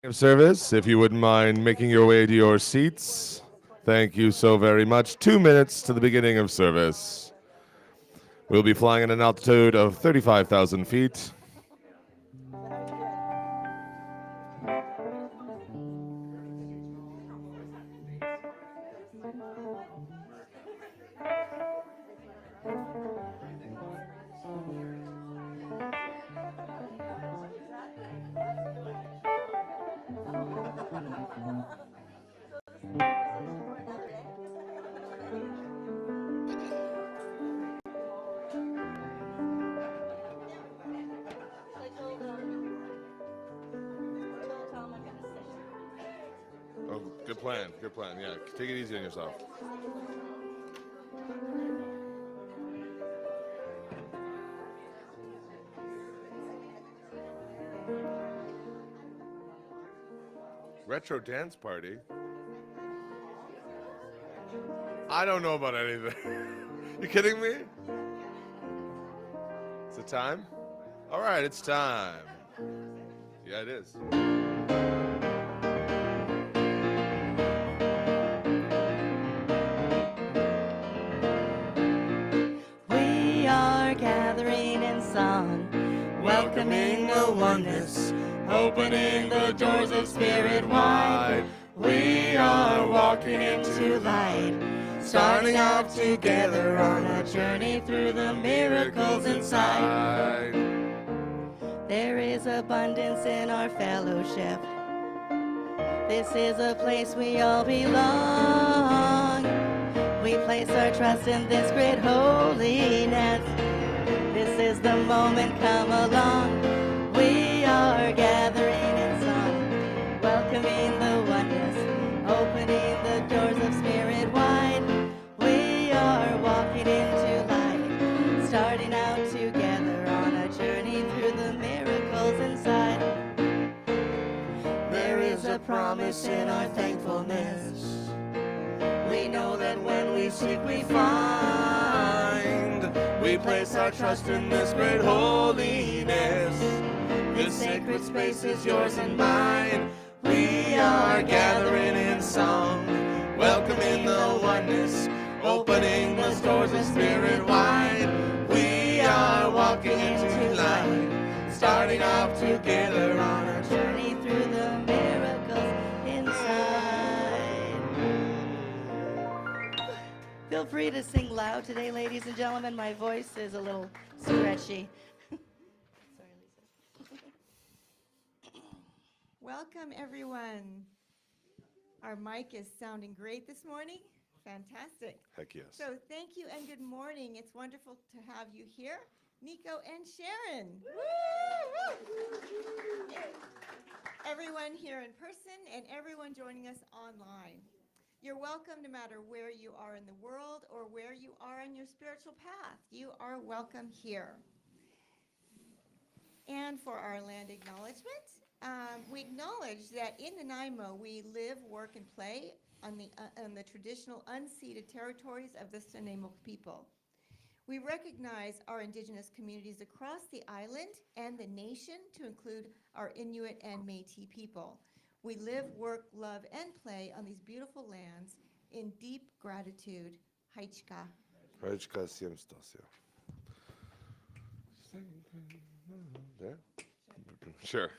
Of service, if you wouldn't mind making your way to your seats. Thank you so very much. 2 minutes to the beginning of service. We'll be flying at an altitude of 35,000 feet. Oh, good plan. Good plan. Yeah, take it easy on yourself. Retro dance party? I don't know about anything. You kidding me? Is it time? All right, it's time. Yeah, it is. We are gathering in song, welcoming the oneness, opening the doors of spirit wide. We are walking into light, starting off together on a journey through the miracles inside. There is abundance in our fellowship. This is a place we all belong. We place our trust in this great holiness. This is the moment, come along. We are gathering in song, welcoming the oneness, opening the doors of spirit wide. We are walking into light, starting out together on a journey through the miracles inside. There is a promise in our thankfulness. We know that when we seek, we find. We place our trust in this great holiness. This sacred space is yours and mine. We are gathering in song, welcoming the oneness, opening the doors of spirit wide. We are walking into light, starting off together on a journey through the miracles inside. Feel free to sing loud today, ladies and gentlemen. My voice is a little stretchy. Sorry, Lisa. Welcome, everyone. Our mic is sounding great this morning. Fantastic. Heck yes. So thank you and good morning. It's wonderful to have you here, Nico and Sharon. Everyone here in person and everyone joining us online. You're welcome no matter where you are in the world or where you are on your spiritual path. You are welcome here. And for our land acknowledgement, we acknowledge that in Nanaimo we live, work, and play on the traditional unceded territories of the Nanaimo people. We recognize our indigenous communities across the island and the nation to include our Inuit and Métis people. We live, work, love, and play on these beautiful lands in deep gratitude. Haichka. Rajka Siemstas, yeah. There? Sure.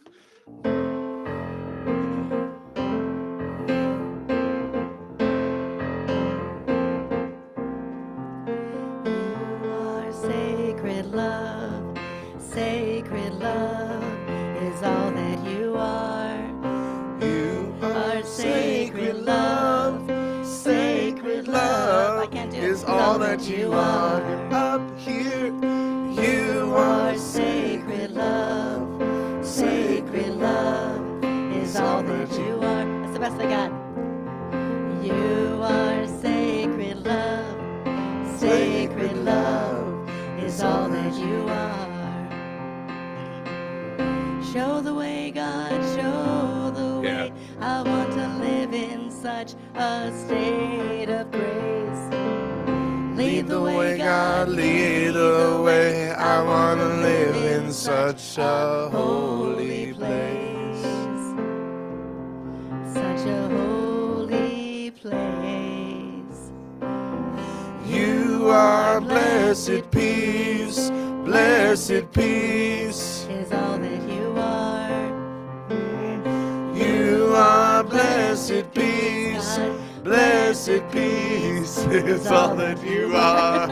Sacred love is all that you are. You Our sacred love, I can't do it. is all that you are. You're up here. You Our sacred love is all that you are. That's the best I got. You are sacred love is all that you are. Show the way, God, show the way. I want to live in such a state of grace. Lead the way, God, lead the way. I want to live in such a holy place. a holy place. You are blessed peace, blessed peace. Is all that you are. You are blessed peace, blessed peace is all that you are.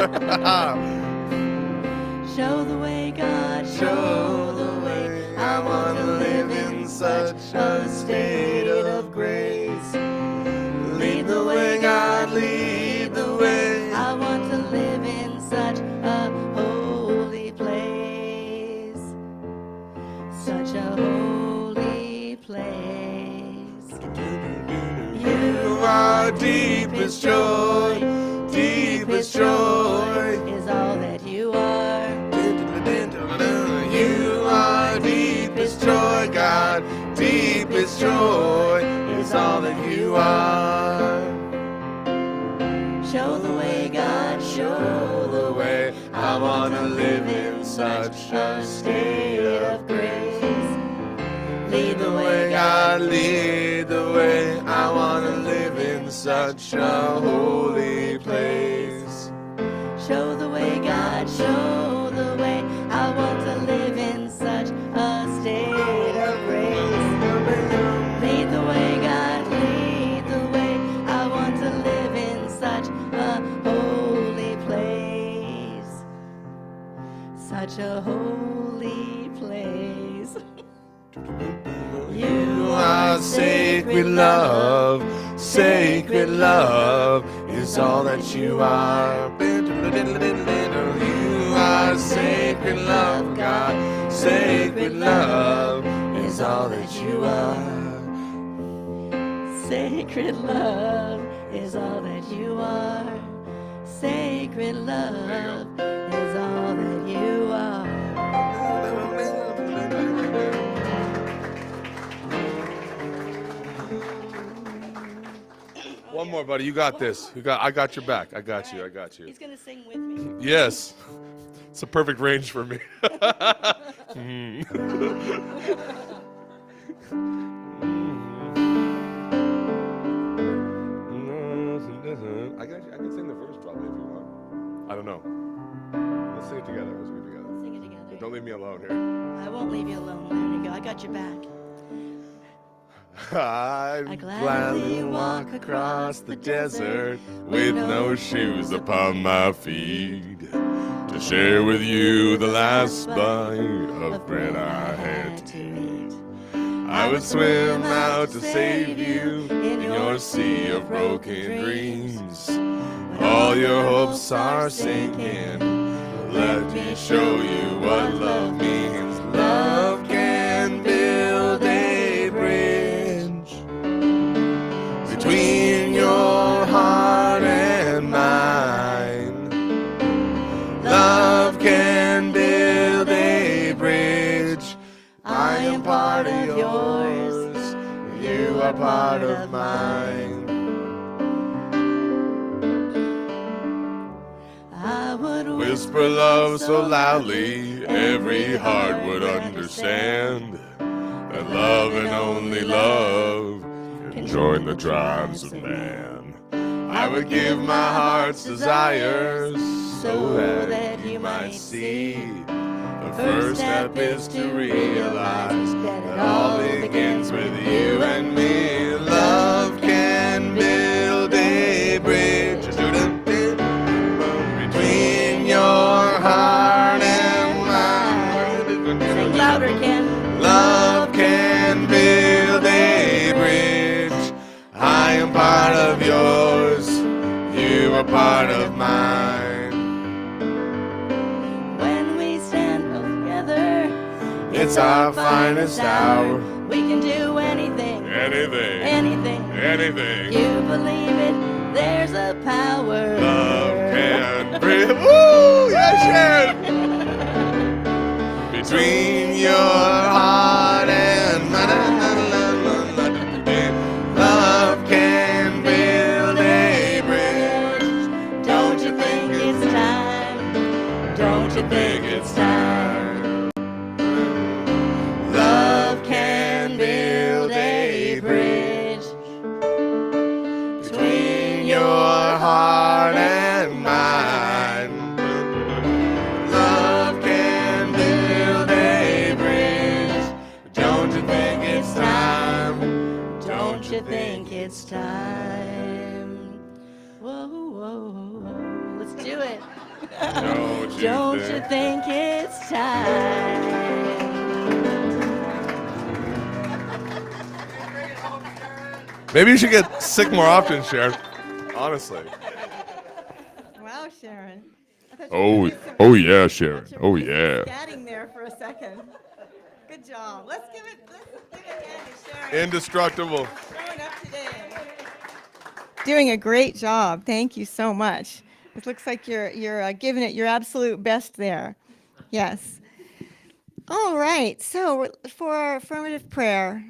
Show the way, God, show the way. I want to live in such a state of grace. Lead the way, God, lead the way. I want to live in such a holy place. Such a holy place. You are deepest joy, deepest joy. Is all that you are. You are deepest joy, God, deepest joy is all that you are. Show the way, God, show the way. I want to live in such a state of grace. Lead the way, God, lead the way. I want to live in such a holy place. Show the way, God, show the way. I want to live in such a state of grace. Lead the way, God, lead the way. I want to live in such a holy place. Such a holy place. You are sacred love, sacred love is all that you are. You are sacred love, God, sacred love is all that you are. Sacred love is all that you are. Sacred love is all that you are. One more, buddy. You got this. I got your back. I got you. I got you. He's gonna sing with me. Yes. It's a perfect range for me. I can sing the verse probably if you want. I don't know. Let's sing it together. Let's sing it together. Sing it together. Don't leave me alone here. I won't leave you alone. There you go. I got your back. I gladly walk across the desert with no shoes upon my feet to share with you the last bite of bread I had to eat. I would swim out to save you in your sea of broken dreams. All your hopes are sinking. Let me show you what love means. Love can build a bridge between your heart and mine. Love can build a bridge. I am part of yours, you are part of mine. I would Whisper love so loudly, every heart would understand that love and only love can join the tribes of man. I would give my heart's desires so that you might see. The first step is to realize that it all begins with you and me. Love can build a bridge between your heart and mine. sing louder, Ken. Love can build a bridge. I am part of yours, you are part of mine. When we stand together, It's our finest hour. we can do anything, Anything, anything. anything. You believe it, there's a power. Love can bridge. Woo! Yes, Sharon! Between your heart and mine. Love can build a bridge. Don't you think it's time? Don't you think it's time? Love can build a bridge. to think it's time. Maybe you should get sick more often, Sharon. Honestly. Wow, Sharon. I thought you Oh, were doing some- oh yeah, I Sharon. thought you were Oh doing some yeah. Scatting there for a second. Good job. Let's give a hand to Sharon. Indestructible. Showing up today. Doing a great job. Thank you so much. It looks like you're giving it your absolute best there. Yes. All right. So for our affirmative prayer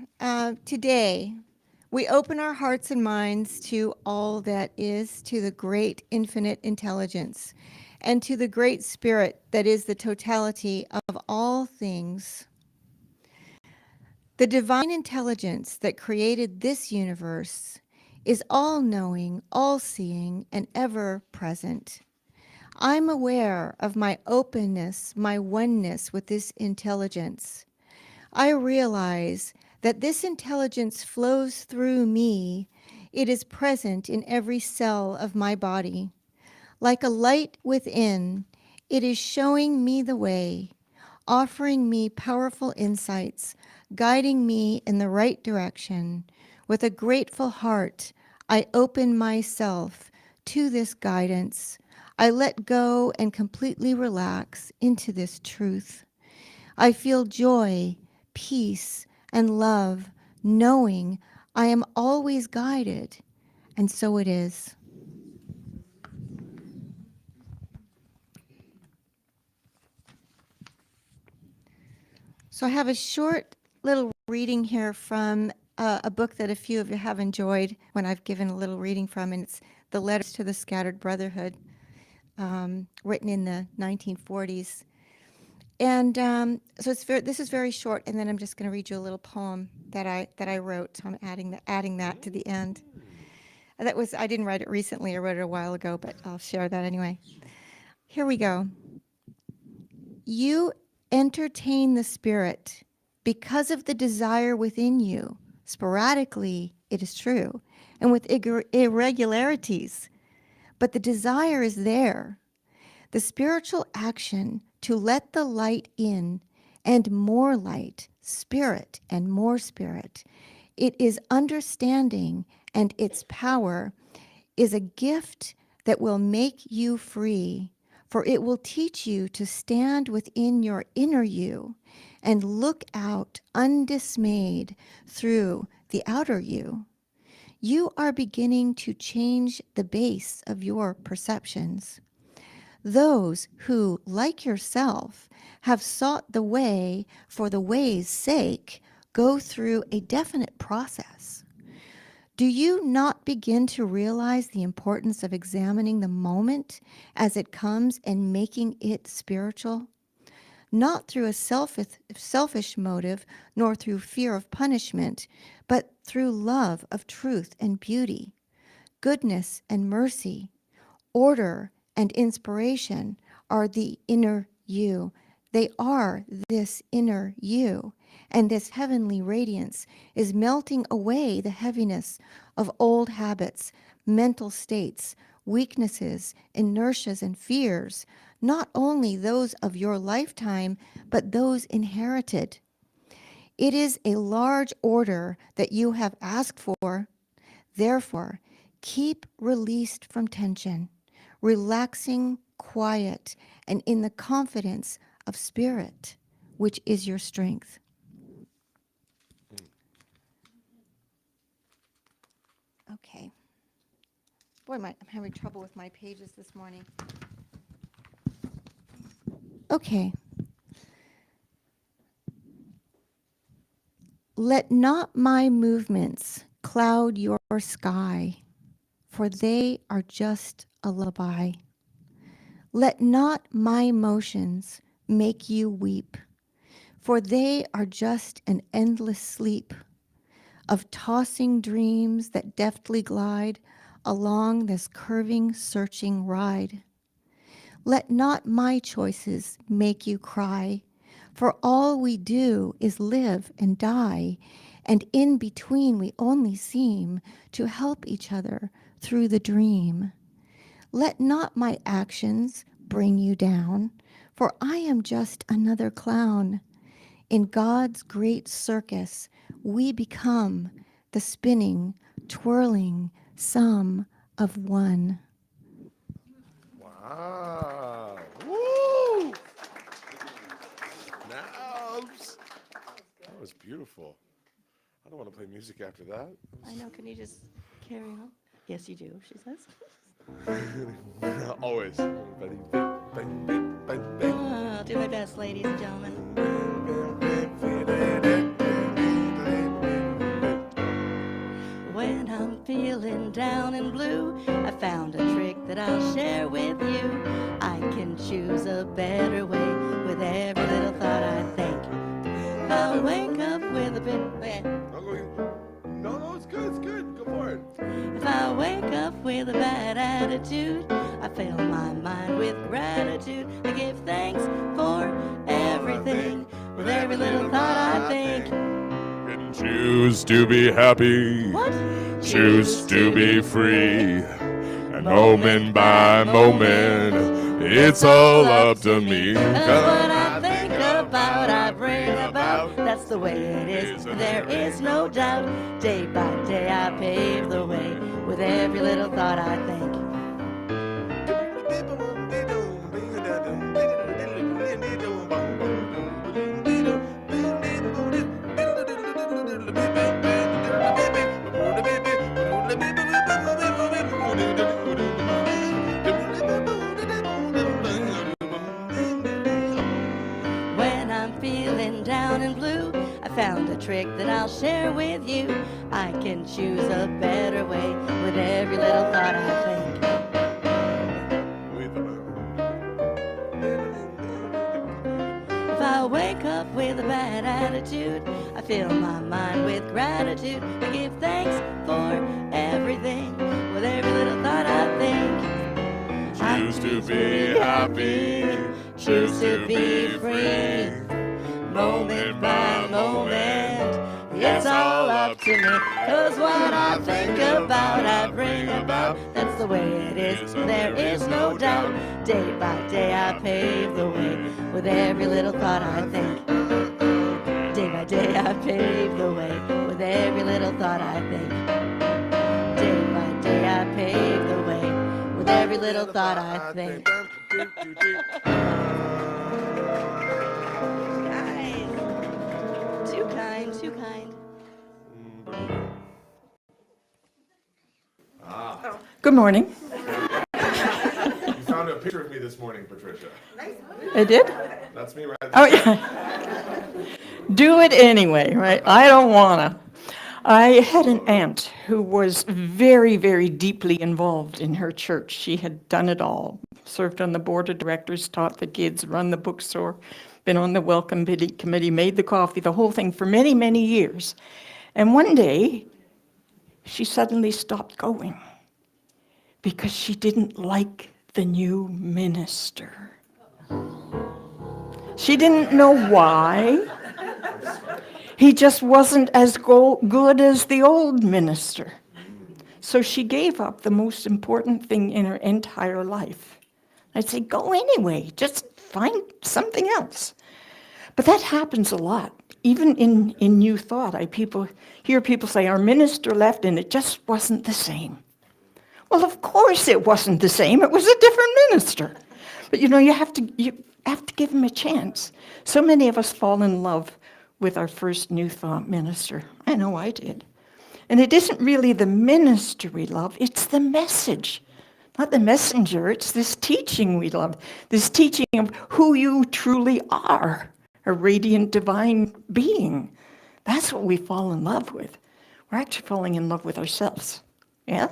today, we open our hearts and minds to all that is, to the great infinite intelligence, and to the great spirit that is the totality of all things. The divine intelligence that created this universe is all-knowing, all-seeing, and ever-present. I'm aware of my openness, my oneness with this intelligence. I realize that this intelligence flows through me. It is present in every cell of my body. Like a light within, it is showing me the way, offering me powerful insights, guiding me in the right direction. With a grateful heart, I open myself to this guidance. I let go and completely relax into this truth. I feel joy, peace, and love, knowing I am always guided, and so it is. So I have a short little reading here from a book that a few of you have enjoyed when I've given a little reading from, and it's The Letters to the Scattered Brotherhood, written in the 1940s. And so this is very short, and then I'm just going to read you a little poem that I wrote. So I'm adding that to the end. I didn't write it recently. I wrote it a while ago, but I'll share that anyway. Here we go. You entertain the spirit because of the desire within you. Sporadically, it is true, and with irregularities, but the desire is there. The spiritual action to let the light in, and more light, spirit and more spirit. It is understanding, and its power is a gift that will make you free, for it will teach you to stand within your inner you and look out undismayed through the outer you. You are beginning to change the base of your perceptions. Those who, like yourself, have sought the way for the way's sake go through a definite process. Do you not begin to realize the importance of examining the moment as it comes and making it spiritual? Not through a selfish motive, nor through fear of punishment, but through love of truth and beauty, goodness and mercy, order and inspiration are the inner you. They are this inner you, and this heavenly radiance is melting away the heaviness of old habits, mental states, weaknesses, inertias, and fears, not only those of your lifetime, but those inherited. It is a large order that you have asked for. Therefore, keep released from tension, relaxing, quiet, and in the confidence of spirit, which is your strength. Okay. Boy, I'm having trouble with my pages this morning. Okay. Let not my movements cloud your sky, for they are just a lullaby. Let not my motions make you weep, for they are just an endless sleep of tossing dreams that deftly glide along this curving, searching ride. Let not my choices make you cry, for all we do is live and die, and in between we only seem to help each other through the dream. Let not my actions bring you down, For I am just another clown. In God's great circus, we become the spinning, twirling sum of one. Wow. Woo! Nabs. That was beautiful. I don't want to play music after that. I know, can you just carry on? Yes, you do, she says. Always. I'll do my best, ladies and gentlemen. When I'm feeling down and blue, I found a trick that I'll share with you. I can choose a better way with every little thought I think. If I wake up with a bit... No, it's good, it's good. Go for it. If I wake up with a bad attitude, I fill my mind with gratitude. I give thanks for everything with every little thought I think. And choose to be happy. What? Choose to be free. And moment by moment, it's all up to me. That's what I think about, I bring about. That's the way it is, there is no doubt. Day by day I pave the way with every little thought I think. When I'm feeling down and blue, I found a trick that I'll share with you. I can choose a better way with every little thought I think. If I wake up with a bad attitude, I fill my mind with gratitude. I give thanks for everything with every little thought I think. Choose to be happy. Choose to be free. Moment by moment, it's all up to me. 'Cause what I think about, I bring about. That's the way it is, there is no doubt. Day by day I pave the way with every little thought I think. Day by day I pave the way with every little thought I think. Day by day I pave the way with every little thought I think. Guys, too kind, too kind. Good morning. You found a picture of me this morning, Patricia. I did? That's me right there. Oh, yeah. Do it anyway, right? I don't wanna. I had an aunt who was very, very deeply involved in her church. She had done it all. Served on the board of directors, taught the kids, run the bookstore, been on the welcome committee, made the coffee, the whole thing for many, many years. And one day, she suddenly stopped going because she didn't like the new minister. She didn't know why. He just wasn't as good as the old minister. So she gave up the most important thing in her entire life. I'd say, go anyway, just find something else. But that happens a lot. Even in New Thought, I hear people say, our minister left and it just wasn't the same. Well, of course it wasn't the same. It was a different minister. But you have to give him a chance. So many of us fall in love with our first New Thought minister. I know I did. And it isn't really the minister we love, it's the message. Not the messenger, it's this teaching we love. This teaching of who you truly are, a radiant divine being. That's what we fall in love with. We're actually falling in love with ourselves. Yeah?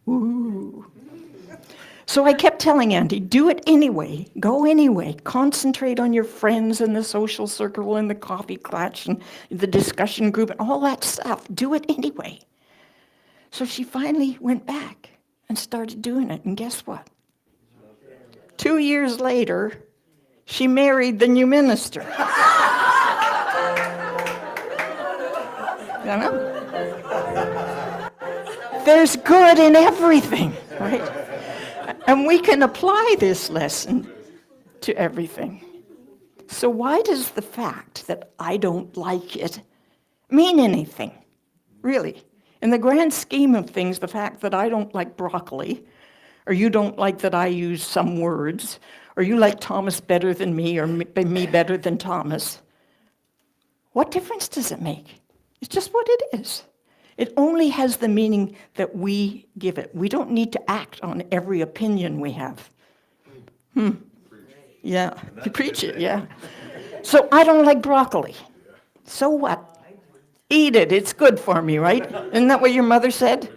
Ooh. So I kept telling Andy, do it anyway, go anyway, concentrate on your friends and the social circle and the coffee clutch and the discussion group and all that stuff, do it anyway. So she finally went back and started doing it, and guess what? 2 years later, she married the new minister. You know? There's good in everything, right? And we can apply this lesson to everything. So why does the fact that I don't like it mean anything, really? In the grand scheme of things, the fact that I don't like broccoli, or you don't like that I use some words, or you like Thomas better than me, or me better than Thomas, what difference does it make? It's just what it is. It only has the meaning that we give it. We don't need to act on every opinion we have. Yeah, you preach it, yeah. So I don't like broccoli. So what? Eat it, it's good for me, right? Isn't that what your mother said?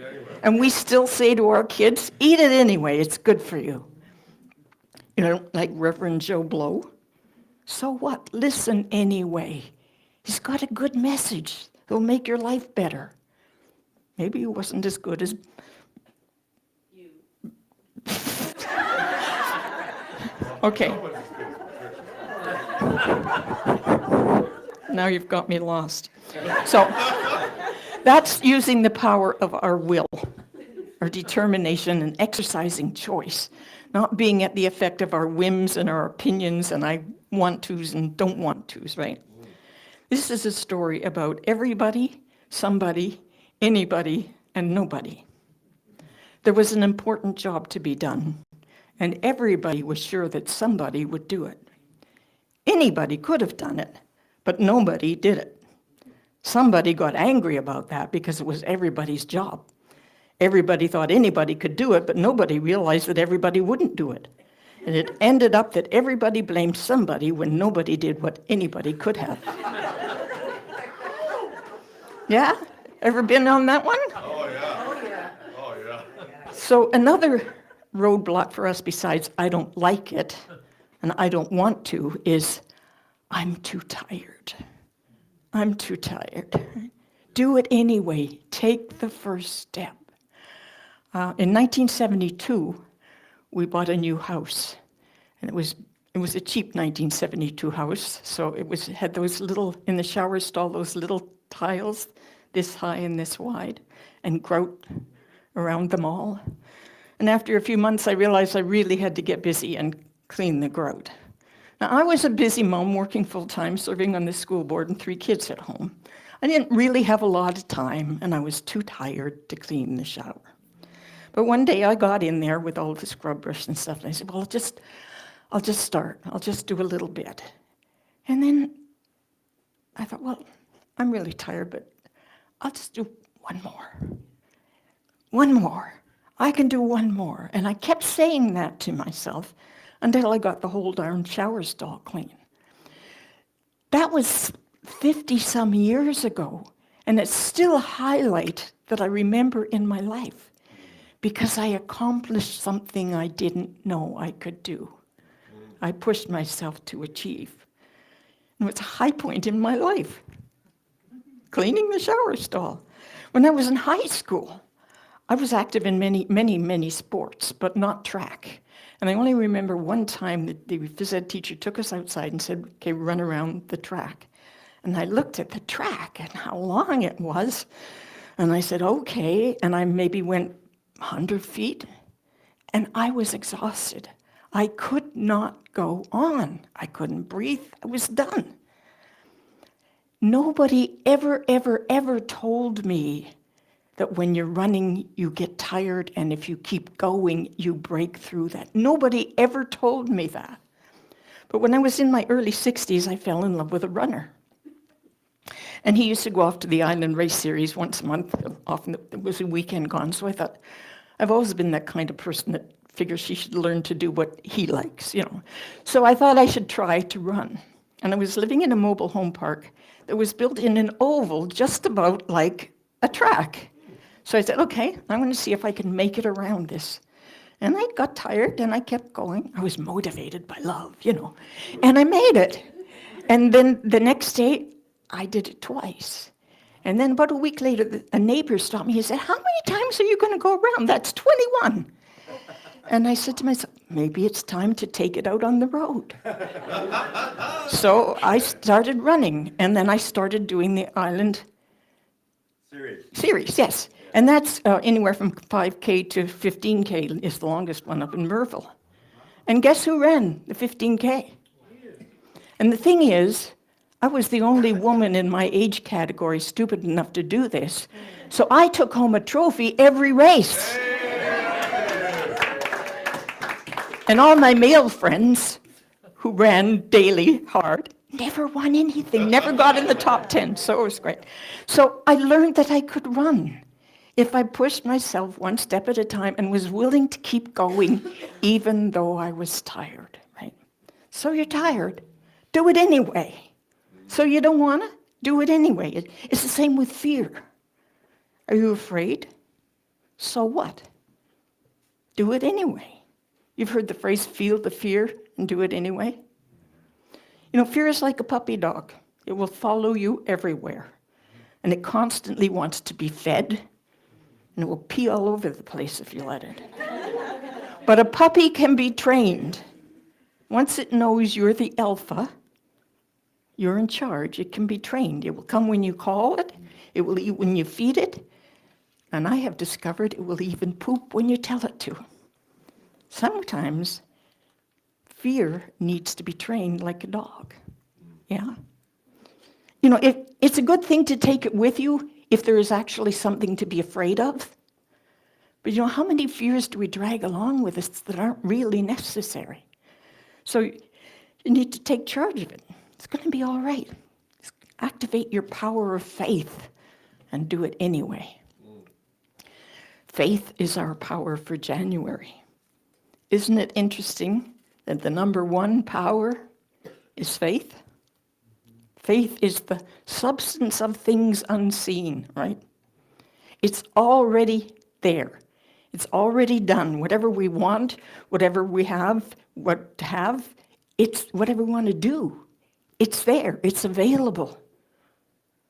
And we still say to our kids, eat it anyway, it's good for you. You know, like Reverend Joe Blow. So what? Listen anyway. He's got a good message. It'll make your life better. Maybe he wasn't as good as you. Okay. Now you've got me lost. So that's using the power of our will, our determination, and exercising choice, not being at the effect of our whims and our opinions and I want tos and don't want tos, right? This is a story about everybody, somebody, anybody, and nobody. There was an important job to be done, and everybody was sure that somebody would do it. Anybody could have done it, but nobody did it. Somebody got angry about that because it was everybody's job. Everybody thought anybody could do it, but nobody realized that everybody wouldn't do it. And it ended up that everybody blamed somebody when nobody did what anybody could have. Yeah? Ever been on that one? Oh, yeah. Oh, yeah. So another roadblock for us besides I don't like it and I don't want to is I'm too tired. I'm too tired. Do it anyway. Take the first step. In 1972, we bought a new house. And it was a cheap 1972 house. So had those little, in the shower stall, those little tiles this high and this wide, and grout around them all. And after a few months, I realized I really had to get busy and clean the grout. Now, I was a busy mom working full-time, serving on the school board, and 3 kids at home. I didn't really have a lot of time, and I was too tired to clean the shower. But one day I got in there with all the scrub brush and stuff, and I said, well, I'll just start. I'll just do a little bit. And then I thought, well, I'm really tired, but I'll just do one more. One more. I can do one more. And I kept saying that to myself until I got the whole darn shower stall clean. That was 50-some years ago, and it's still a highlight that I remember in my life because I accomplished something I didn't know I could do. I pushed myself to achieve. It was a high point in my life, cleaning the shower stall. When I was in high school, I was active in many sports, but not track. And I only remember one time that the phys ed teacher took us outside and said, okay, run around the track. And I looked at the track and how long it was. And I said, okay. And I maybe went 100 feet. And I was exhausted. I could not go on. I couldn't breathe. I was done. Nobody ever told me that when you're running, you get tired, and if you keep going, you break through that. Nobody ever told me that. But when I was in my early 60s, I fell in love with a runner. And he used to go off to the Island Race Series once a month. Often it was a weekend gone, so I thought, I've always been that kind of person that figures she should learn to do what he likes, you know. So I thought I should try to run. And I was living in a mobile home park that was built in an oval just about like a track. So I said, okay, I'm going to see if I can make it around this. And I got tired and I kept going. I was motivated by love, you know. And I made it. And then the next day, I did it twice. And then about a week later, a neighbor stopped me. He said, how many times are you going to go around? That's 21. And I said to myself, maybe it's time to take it out on the road. So I started running. And then I started doing the Island Series, yes. And that's anywhere from 5K to 15K is the longest one up in Merville. And guess who ran the 15K? And the thing is, I was the only woman in my age category stupid enough to do this. So I took home a trophy every race. And all my male friends who ran daily hard never won anything, never got in the top 10. So it was great. So I learned that I could run if I pushed myself one step at a time and was willing to keep going, even though I was tired, right? So you're tired. Do it anyway. So you don't want to? Do it anyway. It's the same with fear. Are you afraid? So what? Do it anyway. You've heard the phrase, feel the fear and do it anyway. You know, fear is like a puppy dog. It will follow you everywhere. And it constantly wants to be fed. And it will pee all over the place if you let it. But a puppy can be trained. Once it knows you're the alpha, you're in charge, it can be trained. It will come when you call it. It will eat when you feed it. And I have discovered it will even poop when you tell it to. Sometimes fear needs to be trained like a dog. Yeah? You know, it's a good thing to take it with you if there is actually something to be afraid of. But you know, how many fears do we drag along with us that aren't really necessary? So you need to take charge of it. It's going to be all right. Activate your power of faith and do it anyway. Faith is our power for January. Isn't it interesting that the number one power is faith? Faith is the substance of things unseen, right? It's already there. It's already done. Whatever we want, whatever we have, what to have, it's whatever we want to do. It's there. It's available.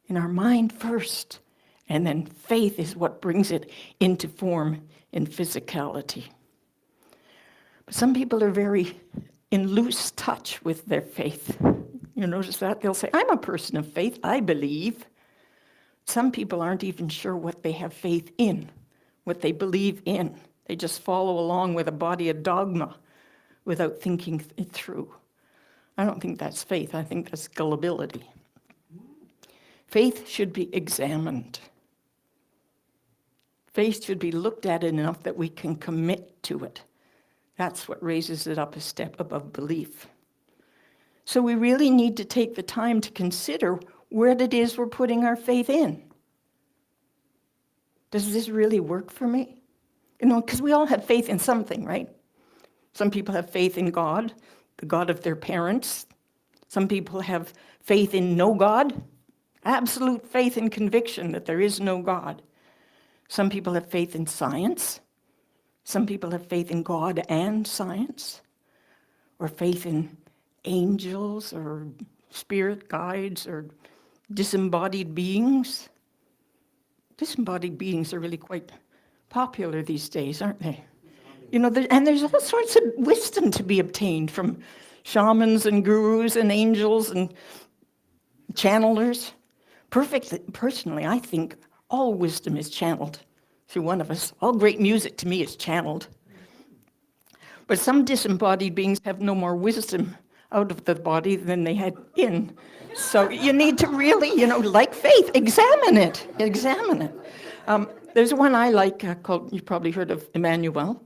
In our mind first. And then faith is what brings it into form in physicality. But some people are very in loose touch with their faith. You notice that? They'll say, I'm a person of faith, I believe. Some people aren't even sure what they have faith in, what they believe in. They just follow along with a body of dogma without thinking it through. I don't think that's faith, I think that's gullibility. Faith should be examined. Faith should be looked at enough that we can commit to it. That's what raises it up a step above belief. So we really need to take the time to consider what it is we're putting our faith in. Does this really work for me? You know, because we all have faith in something, right? Some people have faith in God, the God of their parents. Some people have faith in no God, absolute faith and conviction that there is no God. Some people have faith in science. Some people have faith in God and science, or faith in angels or spirit guides or disembodied beings. Disembodied beings are really quite popular these days, aren't they? You know, and there's all sorts of wisdom to be obtained from shamans and gurus and angels and channelers. Personally, I think all wisdom is channeled through one of us. All great music to me is channeled. But some disembodied beings have no more wisdom out of the body than they had in. So you need to really, you know, like faith, examine it. Examine it. There's one I like called, you've probably heard of Emmanuel,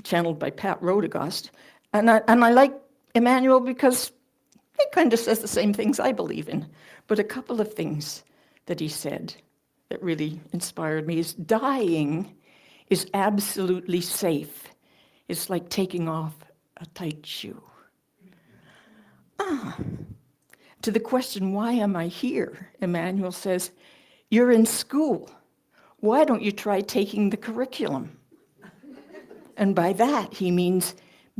channeled by Pat Rodegost. And I like Emmanuel because he kind of says the same things I believe in. But a couple of things that he said that really inspired me is dying is absolutely safe. It's like taking off a tight shoe. To the question, why am I here? Emmanuel says, you're in school. Why don't you try taking the curriculum? And by that, he means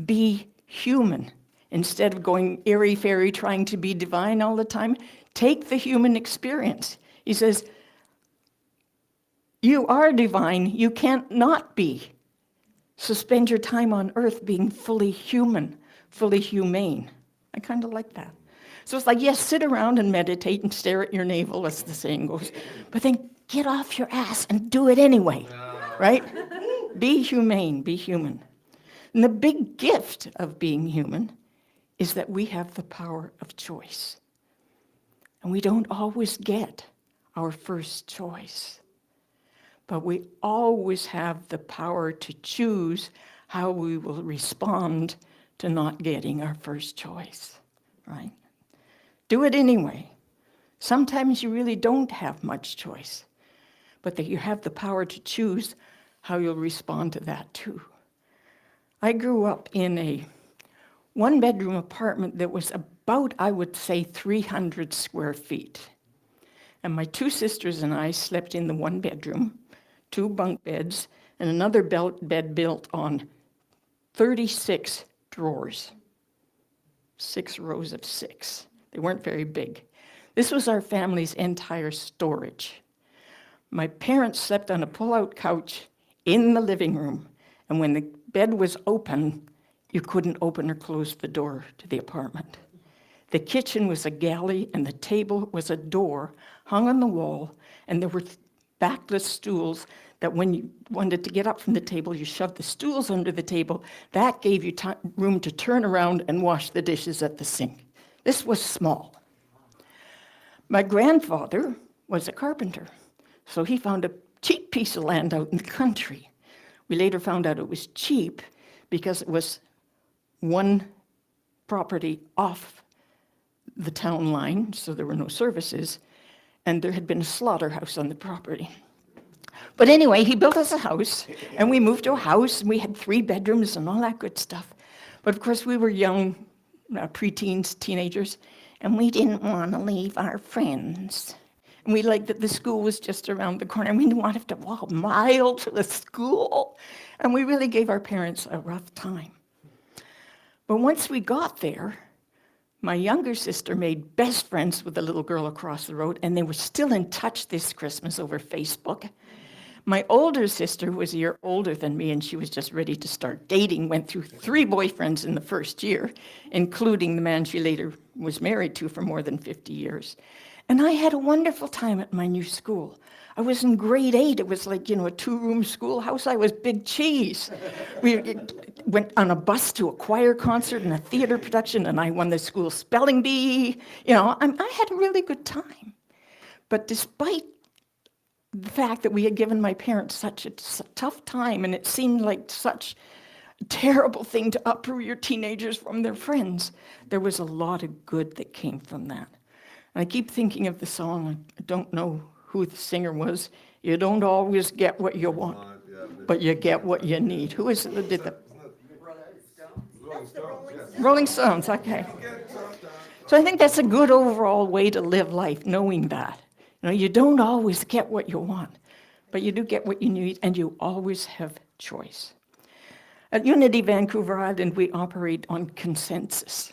be human. Instead of going airy-fairy, trying to be divine all the time, take the human experience. He says, you are divine, you can't not be. So spend your time on earth being fully human, fully humane. I kind of like that. So it's like, yes, sit around and meditate and stare at your navel, as the saying goes, but then get off your ass and do it anyway, right? Be humane, be human. And the big gift of being human is that we have the power of choice. And we don't always get our first choice. But we always have the power to choose how we will respond to not getting our first choice, right? Do it anyway. Sometimes you really don't have much choice, but that you have the power to choose how you'll respond to that too. I grew up in a one-bedroom apartment that was about, I would say, 300 square feet. And my two sisters and I slept in the one bedroom, 2 bunk beds, and another bed built on 36 drawers, 6 rows of 6. They weren't very big. This was our family's entire storage. My parents slept on a pull-out couch in the living room, and when the bed was open, you couldn't open or close the door to the apartment. The kitchen was a galley, and the table was a door hung on the wall, and there were backless stools that when you wanted to get up from the table, you shoved the stools under the table. That gave you room to turn around and wash the dishes at the sink. This was small. My grandfather was a carpenter, so he found a cheap piece of land out in the country. We later found out it was cheap because it was one property off the town line, so there were no services, and there had been a slaughterhouse on the property. But anyway, he built us a house, and we moved to a house, and we had 3 bedrooms and all that good stuff. But of course, we were young, preteens, teenagers, and we didn't want to leave our friends. And we liked that the school was just around the corner, and we didn't want to have to walk a mile to the school. And we really gave our parents a rough time. But once we got there, my younger sister made best friends with the little girl across the road, and they were still in touch this Christmas over Facebook. My older sister, who was a year older than me, and she was just ready to start dating, went through 3 boyfriends in the first year, including the man she later was married to for more than 50 years. And I had a wonderful time at my new school. I was in grade 8. It was like, a 2-room schoolhouse. I was big cheese. We went on a bus to a choir concert and a theater production, and I won the school spelling bee. I had a really good time. But despite the fact that we had given my parents such a tough time, and it seemed like such a terrible thing to uproot your teenagers from their friends, there was a lot of good that came from that. And I keep thinking of the song, I don't know who the singer was, you don't always get what you want, but you get what you need. Who is it that did that? Rolling Stones, okay. So I think that's a good overall way to live life, knowing that. You don't always get what you want, but you do get what you need, and you always have choice. At Unity Vancouver Island, we operate on consensus.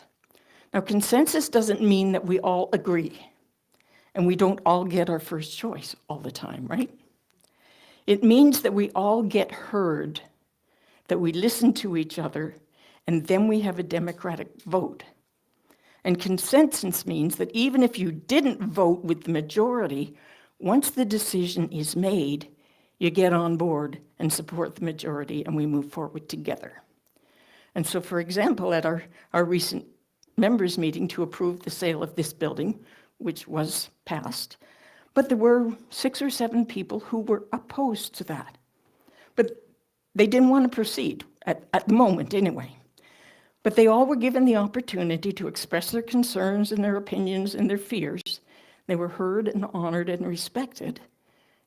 Now, consensus doesn't mean that we all agree, and we don't all get our first choice all the time, right? It means that we all get heard, that we listen to each other, and then we have a democratic vote. And consensus means that even if you didn't vote with the majority, once the decision is made, you get on board and support the majority, and we move forward together. And so, for example, at our recent members' meeting to approve the sale of this building, which was passed, but there were 6 or 7 people who were opposed to that. But they didn't want to proceed, at the moment anyway. But they all were given the opportunity to express their concerns and their opinions and their fears. They were heard and honored and respected.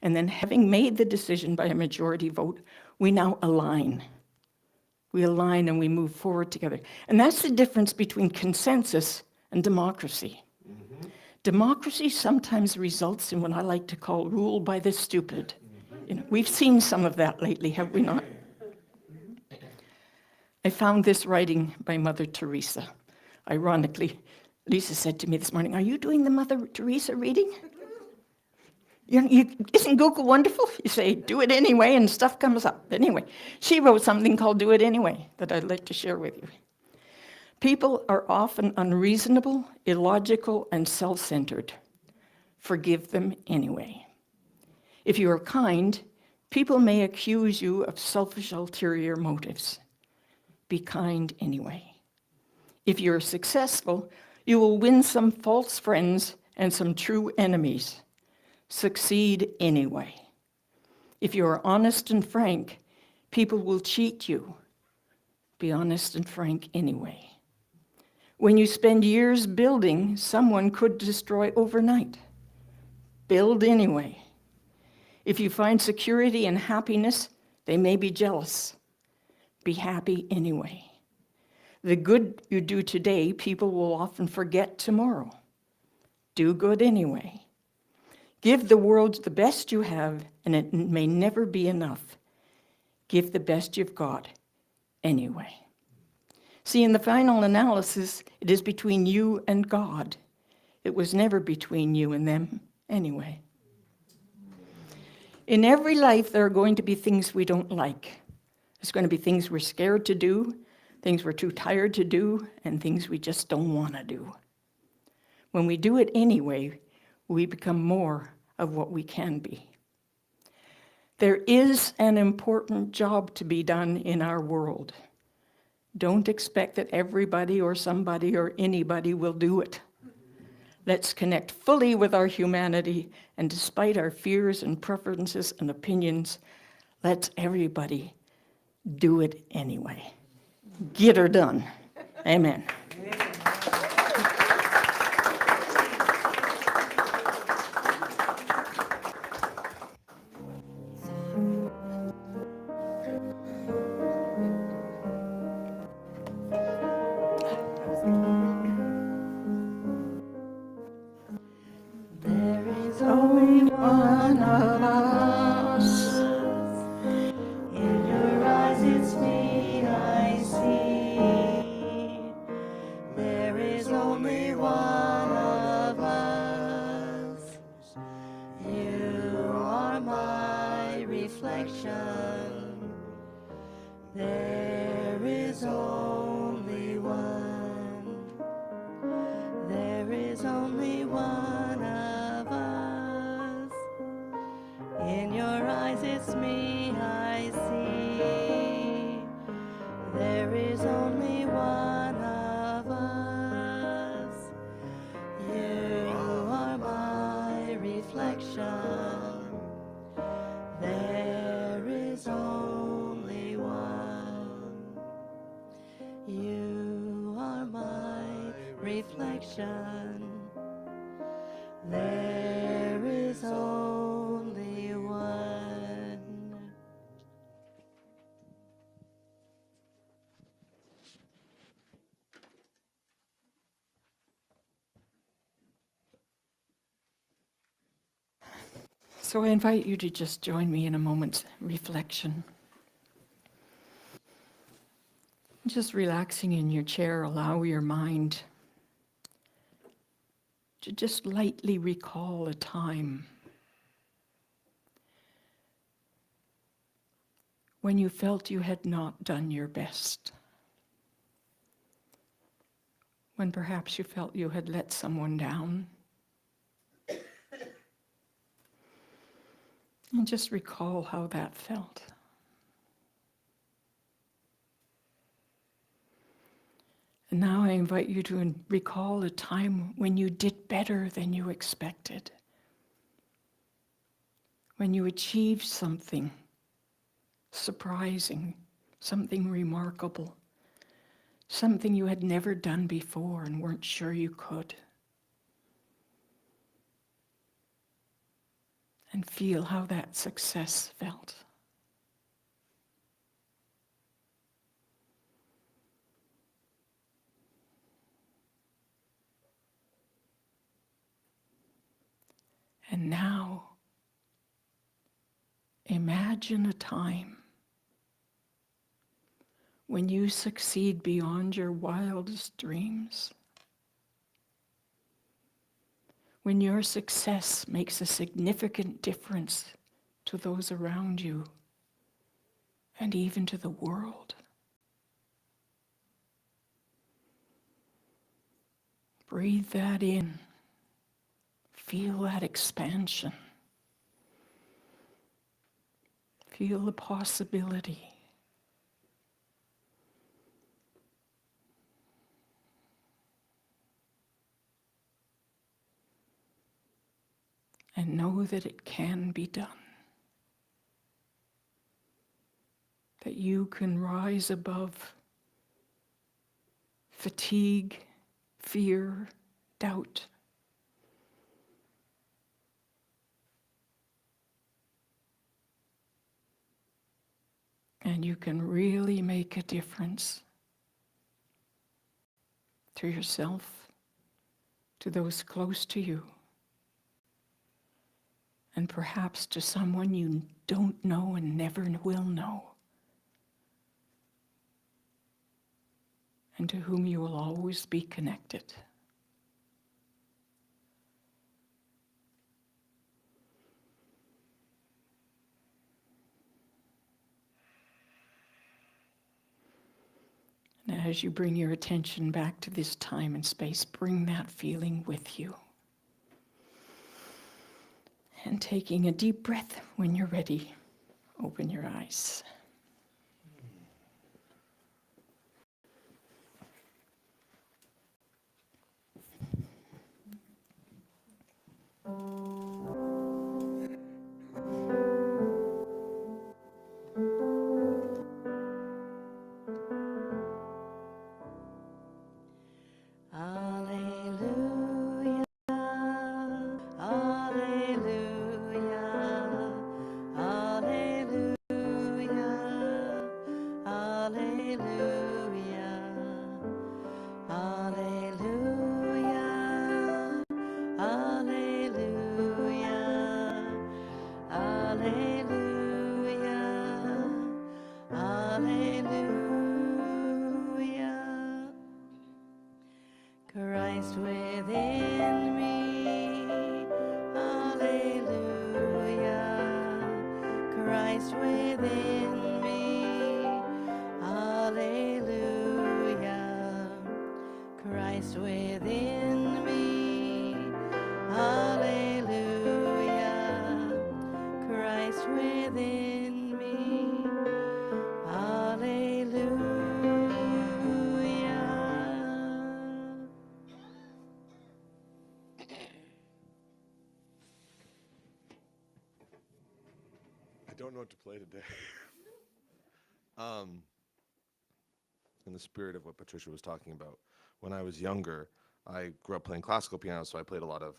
And then, having made the decision by a majority vote, we now align. We align and we move forward together. And that's the difference between consensus and democracy. Mm-hmm. Democracy sometimes results in what I like to call rule by the stupid. We've seen some of that lately, have we not? I found this writing by Mother Teresa. Ironically, Lisa said to me this morning, "Are you doing the Mother Teresa reading?" Isn't Google wonderful? You say, do it anyway, and stuff comes up. Anyway, she wrote something called Do It Anyway that I'd like to share with you. People are often unreasonable, illogical, and self-centered. Forgive them anyway. If you are kind, people may accuse you of selfish, ulterior motives. Be kind anyway. If you're successful, you will win some false friends and some true enemies. Succeed anyway. If you are honest and frank, people will cheat you. Be honest and frank anyway. When you spend years building, someone could destroy overnight. Build anyway. If you find security and happiness, they may be jealous. Be happy anyway. The good you do today, people will often forget tomorrow. Do good anyway. Give the world the best you have, and it may never be enough. Give the best you've got anyway. See, in the final analysis, it is between you and God. It was never between you and them anyway. In every life, there are going to be things we don't like. There's going to be things we're scared to do, things we're too tired to do, and things we just don't want to do. When we do it anyway, we become more of what we can be. There is an important job to be done in our world. Don't expect that everybody or somebody or anybody will do it. Let's connect fully with our humanity, and despite our fears and preferences and opinions, let's everybody do it anyway. Get her done. Amen. There is Only one of us. in your eyes, it's me I see. There is only one of us. You are my reflection. There is only one. There is only one of us. In your eyes, it's me I see. There is only one of us. You are my reflection. There is only one. You are my reflection. There is only one. So I invite you to just join me in a moment's reflection. Just relaxing in your chair, allow your mind to just lightly recall a time when you felt you had not done your best, when perhaps you felt you had let someone down. And just recall how that felt. And now I invite you to recall a time when you did better than you expected, when you achieved something surprising, something remarkable, something you had never done before and weren't sure you could. And feel how that success felt. And now, imagine a time when you succeed beyond your wildest dreams, when your success makes a significant difference to those around you and even to the world. Breathe that in. Feel that expansion. Feel the possibility. and know that it can be done. That you can rise above fatigue, fear, doubt. And you can really make a difference to yourself, to those close to you, and perhaps to someone you don't know and never will know, and to whom you will always be connected. And as you bring your attention back to this time and space, bring that feeling with you. And taking a deep breath when you're ready, open your eyes. Alleluia, alleluia, alleluia, alleluia, alleluia, alleluia, alleluia, alleluia. Christ within me, hallelujah. Christ within me, hallelujah. Christ within me, hallelujah. Christ within me, hallelujah. I don't know what to play today. In the spirit of what Patricia was talking about, when I was younger, I grew up playing classical piano, so I played a lot of,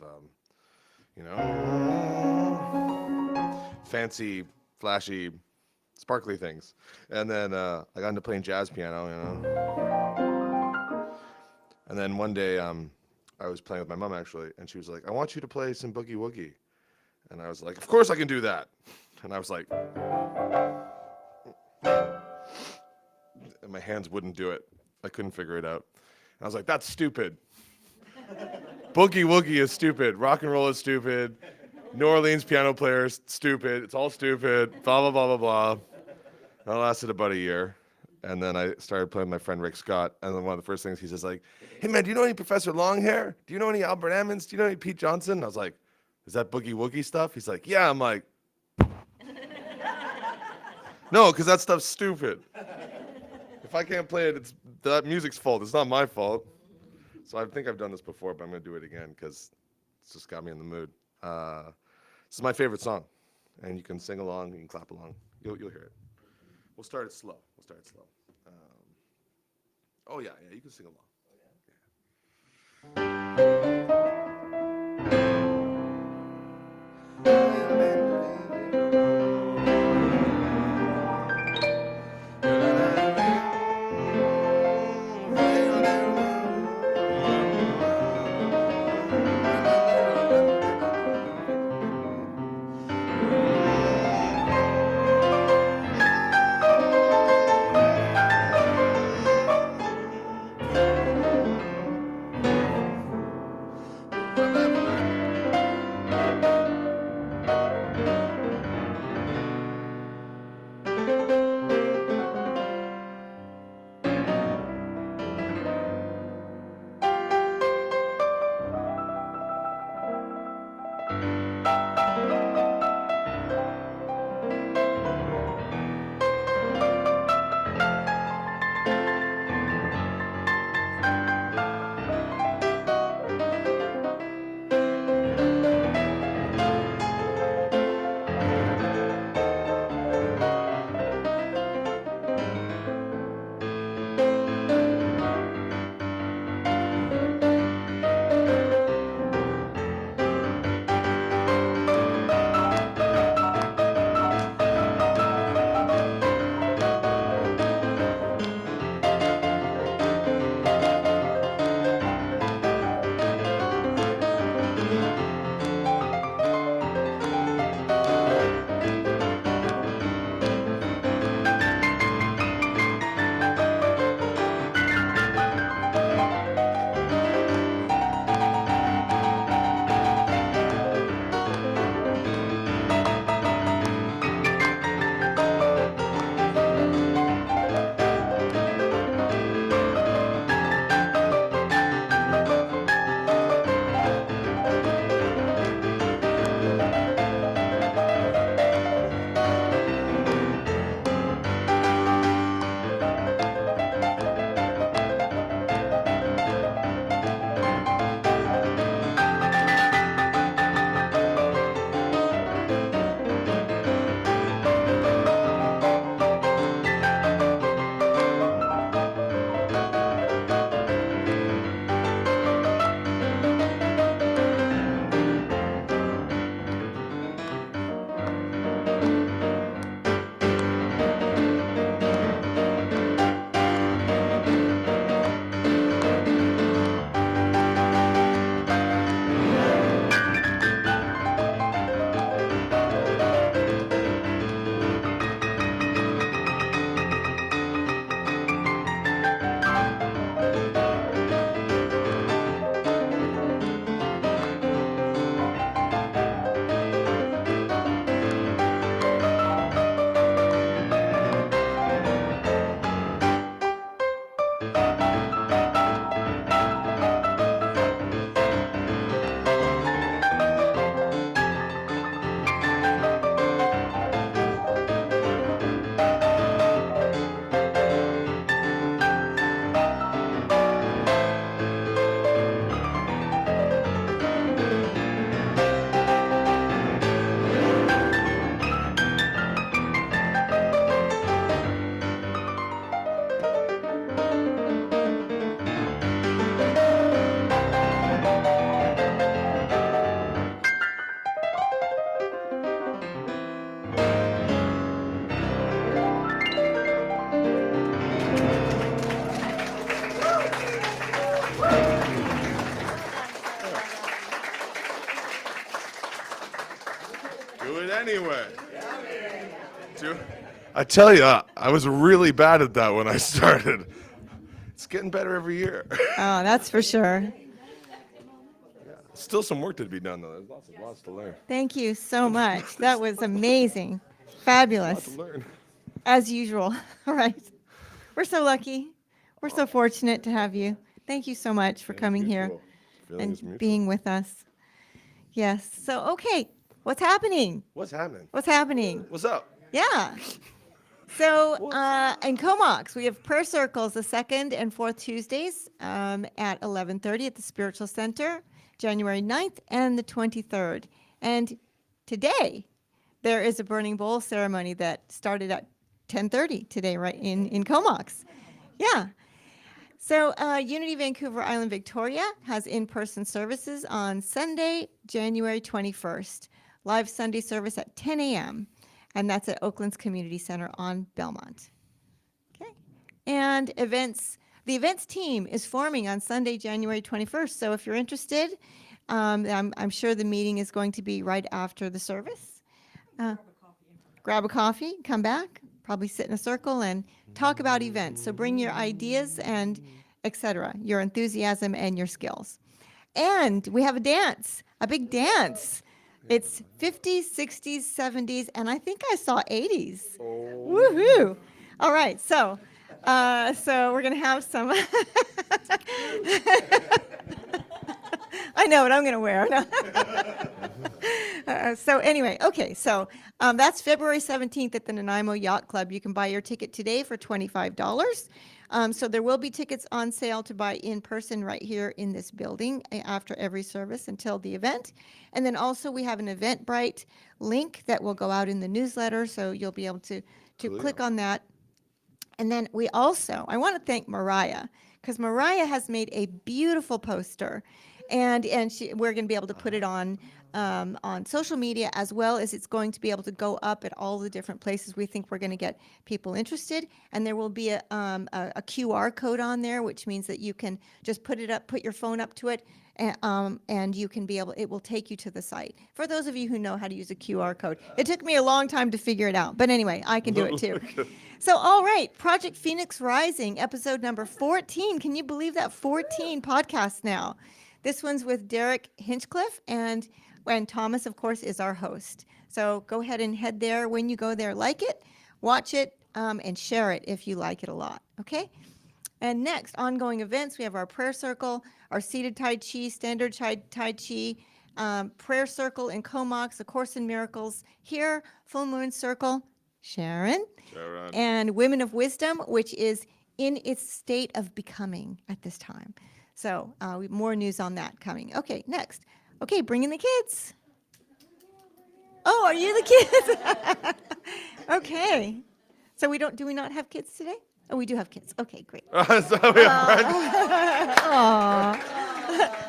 fancy, flashy, sparkly things. And then I got into playing jazz piano, And then one day, I was playing with my mom actually, and she was like, "I want you to play some boogie woogie." And I was like, "Of course I can do that." And I was like, and my hands wouldn't do it. I couldn't figure it out. And I was like, "That's stupid. Boogie woogie is stupid. Rock and roll is stupid. New Orleans piano players, stupid. It's all stupid. Blah, blah, blah, blah, blah." That lasted about a year. And then I started playing with my friend Rick Scott. And then one of the first things he says, like, "Hey, man, do you know any Professor Longhair? Do you know any Albert Ammons? Do you know any Pete Johnson?" I was like, "Is that boogie woogie stuff?" He's like, "Yeah." I'm like, "No, because that stuff's stupid. If I can't play it, it's that music's fault. It's not my fault." So I think I've done this before, but I'm going to do it again because it's just got me in the mood. This is my favorite song. And you can sing along, you can clap along. You'll hear it. We'll start it slow. Oh, yeah, you can sing along. Anyway. I tell you, I was really bad at that when I started. It's getting better every year. Oh, that's for sure. Still some work to be done, though. There's lots to learn. Thank you so much. That was amazing. Fabulous. Lots to learn. As usual. All right. We're so lucky. We're so fortunate to have you. Thank you so much for coming here Feeling is and mutual. being with us. Yes. So, okay. What's happening? What's happening? What's happening? What's up? Yeah. So in Comox, we have prayer circles the second and fourth Tuesdays at 11:30 at the Spiritual Center, January 9th and the 23rd. And today, there is a burning bowl ceremony that started at 10:30 today, right, in Comox. Yeah. So Unity Vancouver Island Victoria has in-person services on Sunday, January 21st. Live Sunday service at 10 a.m. And that's at Oakland's Community Center on Belmont. Okay. And the events team is forming on Sunday, January 21st. So if you're interested, I'm sure the meeting is going to be right after the service. Grab a coffee, come back, probably sit in a circle and talk about events. So bring your ideas and etc., your enthusiasm and your skills. And we have a dance, a big dance. It's 50s, 60s, 70s, and I think I saw 80s. Oh. Woohoo! All right, so we're gonna have some. I know what I'm gonna wear. So anyway, okay, so that's February 17th at the Nanaimo Yacht Club. You can buy your ticket today for $25. So there will be tickets on sale to buy in person right here in this building after every service until the event. And then also we have an Eventbrite link that will go out in the newsletter, so you'll be able to click on that. And then we also, I want to thank Mariah, because Mariah has made a beautiful poster, and we're going to be able to put it on social media, as well as it's going to be able to go up at all the different places we think we're going to get people interested. And there will be a QR code on there, which means that you can just put it up, put your phone up to it, and you can be able, it will take you to the site. For those of you who know how to use a QR code, it took me a long time to figure it out, but anyway, I can do it too. So, all right, Project Phoenix Rising, episode number 14. Can you believe that? 14 podcasts now. This one's with Derek Hinchcliffe, and Thomas, of course, is our host. So go ahead and head there. When you go there, like it, watch it, and share it if you like it a lot, okay? And next, ongoing events, we have our prayer circle, our seated Tai Chi, standard Tai Chi, prayer circle in Comox, A Course in Miracles here, Full Moon Circle, Sharon, and Women of Wisdom, which is in its state of becoming at this time. So more news on that coming. Okay, next. Okay, bring in the kids. Oh, are you the kids? Okay. So do we not have kids today? Oh, we do have kids. Okay, great. So we have Brenda. Aw.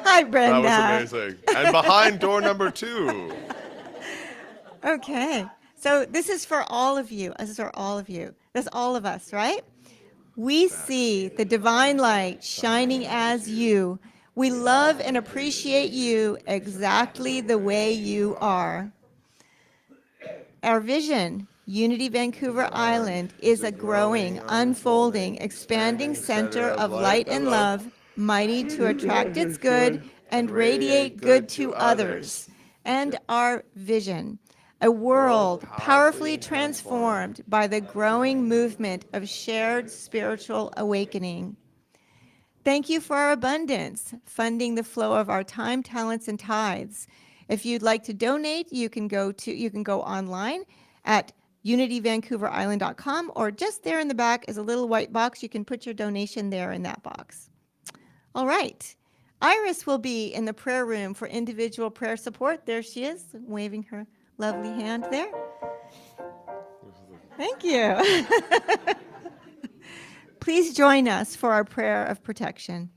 Hi, Brenda. That was amazing. And behind door number 2. Okay. So this is for all of you. This is for all of you. That's all of us, right? We see the divine light shining as you. We love and appreciate you exactly the way you are. Our vision, Unity Vancouver Island, is a growing, unfolding, expanding center of light and love, mighty to attract its good and radiate good to others. And our vision, a world powerfully transformed by the growing movement of shared spiritual awakening. Thank you for our abundance, funding the flow of our time, talents, and tithes. If you'd like to donate, you can go online at unityvancouverisland.com, or just there in the back is a little white box. You can put your donation there in that box. All right. Iris will be in the prayer room for individual prayer support. There she is, waving her lovely hand there. Thank you. Please join us for our prayer of protection.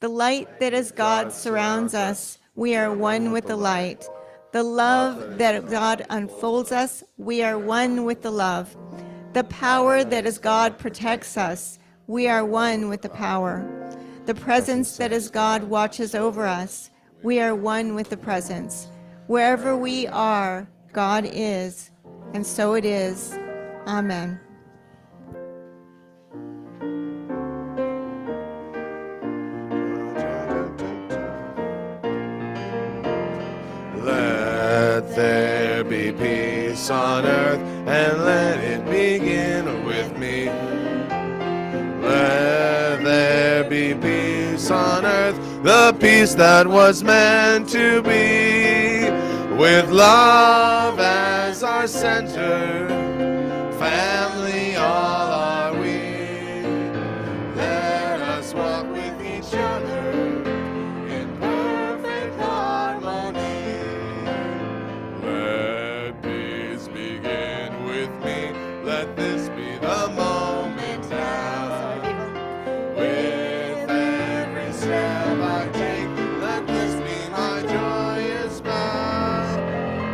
The light that is God surrounds us. We are one with the light. The love that God unfolds us. We are one with the love. The power that is God protects us. We are one with the power. The presence that is God watches over us. We are one with the presence. Wherever we are, God is, and so it is. Amen. Let there be peace on earth, and let it begin with me. Let there be peace on earth, the peace that was meant to be, with love as our center, family all are we. Let us walk with each other in perfect harmony. Let peace begin with me. Let this be the moment now. With every step I take, let this be my joyous vow.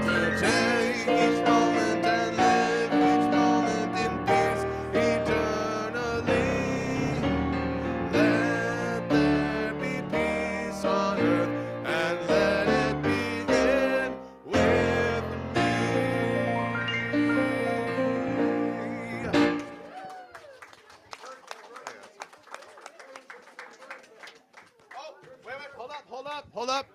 To take each moment and live each moment in peace eternally. Let there be peace on earth, and let it begin with me. Oh, wait, hold up.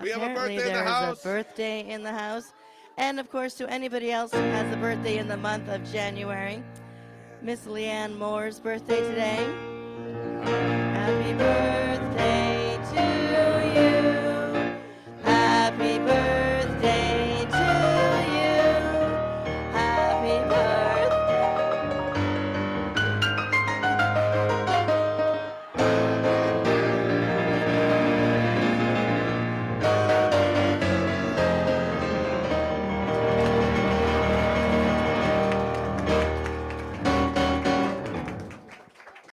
We have a Apparently birthday in the there is house. a birthday in the house. And of course, to anybody else who has a birthday in the month of January, Miss Leanne Moore's birthday today. Happy birthday